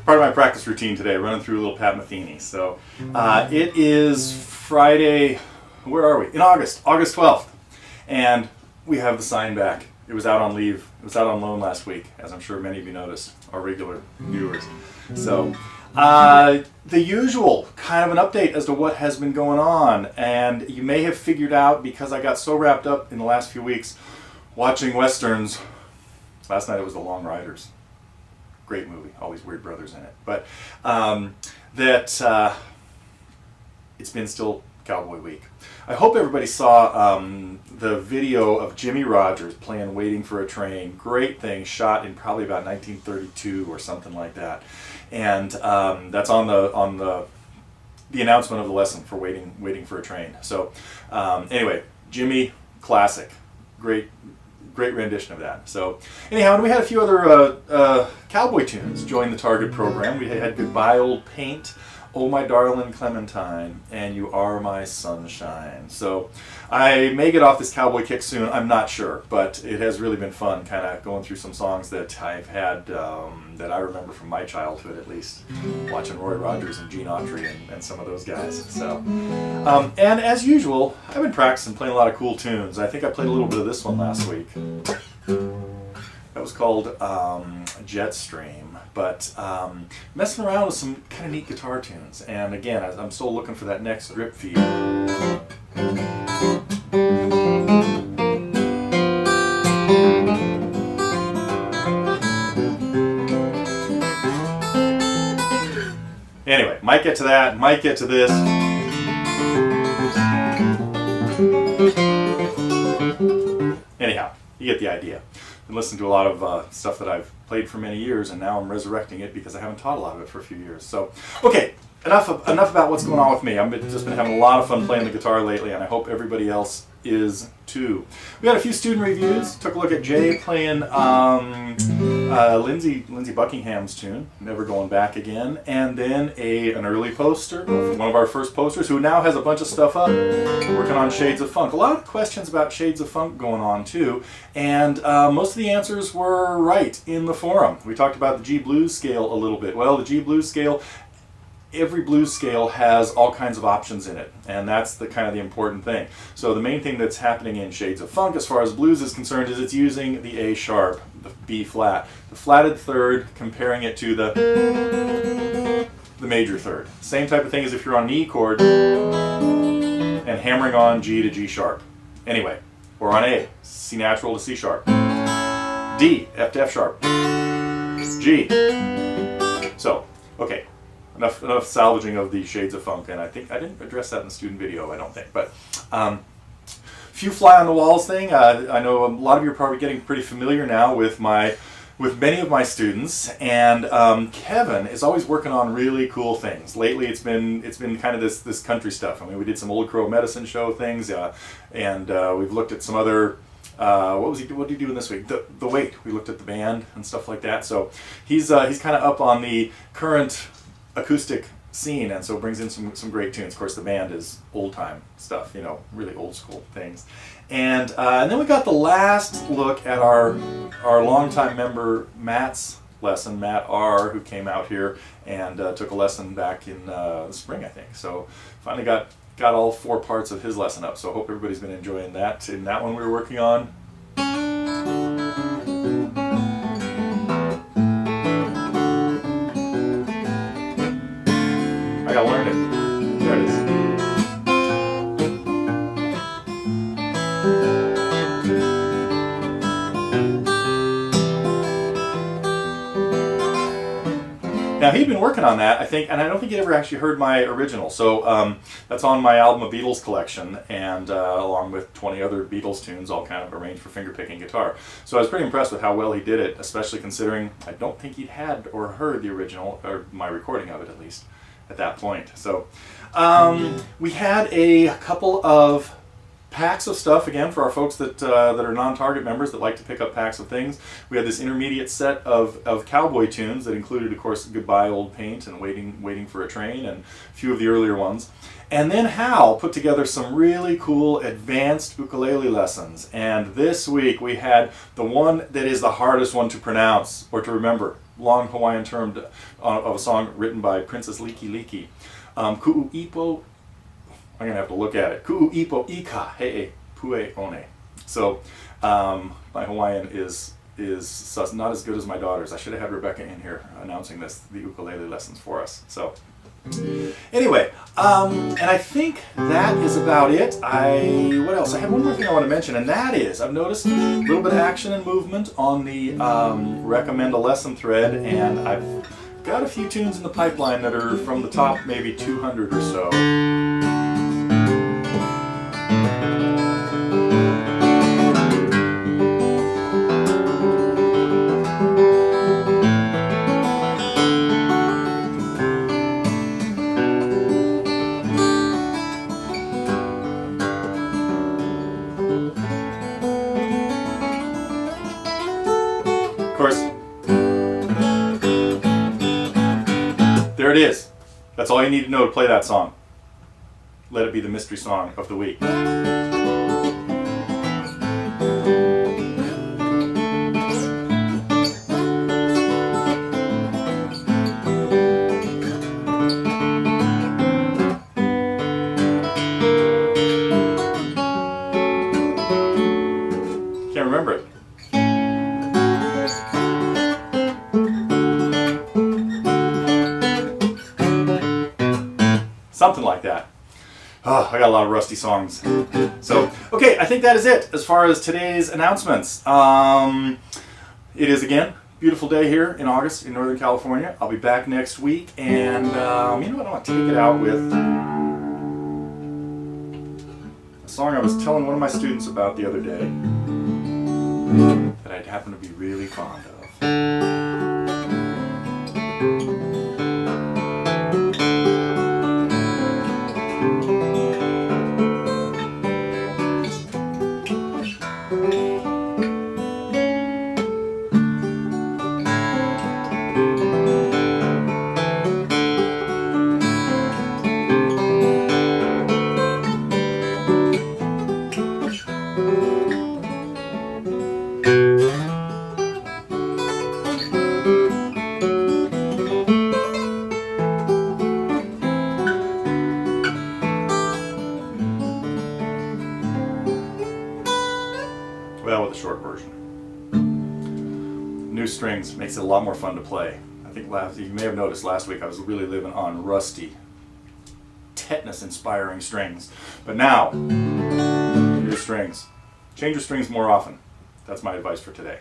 Part of my practice routine today, running through a little Pat Metheny. So it is Friday, where are we? In August 12th. And we have the sign back. It was out on leave. It was out on loan last week, as I'm sure many of you noticed, our regular viewers. So the usual kind of an update as to what has been going on. And you may have figured out, because I got so wrapped up in the last few weeks watching Westerns. Last night it was The Long Riders. Great movie, all these weird brothers in it. But it's been still Cowboy Week. I hope everybody saw the video of Jimmie Rodgers playing Waiting for a Train. Great thing, shot in probably about 1932 or something like that. And that's on the announcement of the lesson for Waiting for a Train. So anyway, Jimmie, classic. Great rendition of that. So anyhow, and we had a few other cowboy tunes join the Target program. We had Goodbye Old Paint, Oh My Darling Clementine, and You Are My Sunshine. So I may get off this cowboy kick soon, I'm not sure, but it has really been fun kind of going through some songs that I've had that I remember from my childhood, at least, watching Roy Rogers and Gene Autry and some of those guys. So and as usual, I've been practicing playing a lot of cool tunes. I think I played a little bit of this one last week. That was called Jetstream, but messing around with some kind of neat guitar tunes. And again, I'm still looking for that next grip feel. Anyway, might get to that, might get to this. Anyhow, you get the idea. Been listening to a lot of stuff that I've played for many years, and now I'm resurrecting it because I haven't taught a lot of it for a few years. So, okay, enough about what's going on with me. I've just been having a lot of fun playing the guitar lately, and I hope everybody else is too. We had a few student reviews. Took a look at Jay playing Lindsay Buckingham's tune, Never Going Back Again, and then an early poster, one of our first posters, who now has a bunch of stuff up, working on Shades of Funk. A lot of questions about Shades of Funk going on too, and most of the answers were right in the forum. We talked about the G blues scale a little bit. Well, the G blues scale, every blues scale has all kinds of options in it, and that's the kind of the important thing. So the main thing that's happening in Shades of Funk as far as blues is concerned is it's using the A sharp, the B flat, the flatted third, comparing it to the major third. Same type of thing as if you're on an E chord and hammering on G to G sharp. Anyway, or on A, C natural to C sharp, D, F to F sharp, G. So, okay. Enough salvaging of the Shades of Funk, and I think I didn't address that in the student video, I don't think, but few fly on the walls thing. I know a lot of you are probably getting pretty familiar now with many of my students, and Kevin is always working on really cool things. Lately, it's been kind of this country stuff. I mean, we did some Old Crow Medicine Show things, and we've looked at some other. What did he doing this week? The Wait. We looked at the band and stuff like that. So he's kind of up on the current acoustic scene, and so brings in some great tunes. Of course, the band is old time stuff, really old school things. And then we got the last look at our longtime member Matt's lesson, Matt R, who came out here and took a lesson back in the spring, I think. So finally got all 4 parts of his lesson up. So I hope everybody's been enjoying that. In that one we were working on. I gotta learn it. There it is. Now he'd been working on that, I think, and I don't think he'd ever actually heard my original. So that's on my album, A Beatles Collection, and along with 20 other Beatles tunes, all kind of arranged for fingerpicking guitar. So I was pretty impressed with how well he did it, especially considering I don't think he'd had or heard the original, or my recording of it at least, at that point. So we had a couple of packs of stuff again for our folks that are non-target members that like to pick up packs of things. We had this intermediate set of cowboy tunes that included, of course, Goodbye Old Paint and Waiting for a Train and a few of the earlier ones. And then Hal put together some really cool advanced ukulele lessons. And this week we had the one that is the hardest one to pronounce or to remember. Long Hawaiian term of a song written by Princess Likelike. Ku'u I'm going to have to look at it. Ku'u ika he'e Pu'e one. So my Hawaiian is not as good as my daughter's. I should have had Rebecca in here announcing the ukulele lessons for us. So anyway, and I think that is about it. What else? I have one more thing I want to mention, and that is I've noticed a little bit of action and movement on the recommend a lesson thread, and I've got a few tunes in the pipeline that are from the top maybe 200 or so. Of course, there it is. That's all you need to know to play that song. Let it be the mystery song of the week. Can't remember it. Something like that. Oh, I got a lot of rusty songs. So, okay, I think that is it as far as today's announcements. It is, again, beautiful day here in August in Northern California. I'll be back next week, and you know what? I want to take it out with a song I was telling one of my students about the other day that I happen to be really fond of. Well, with a short version. New strings makes it a lot more fun to play. I think you may have noticed last week I was really living on rusty, tetanus-inspiring strings. But now, new strings. Change your strings more often. That's my advice for today.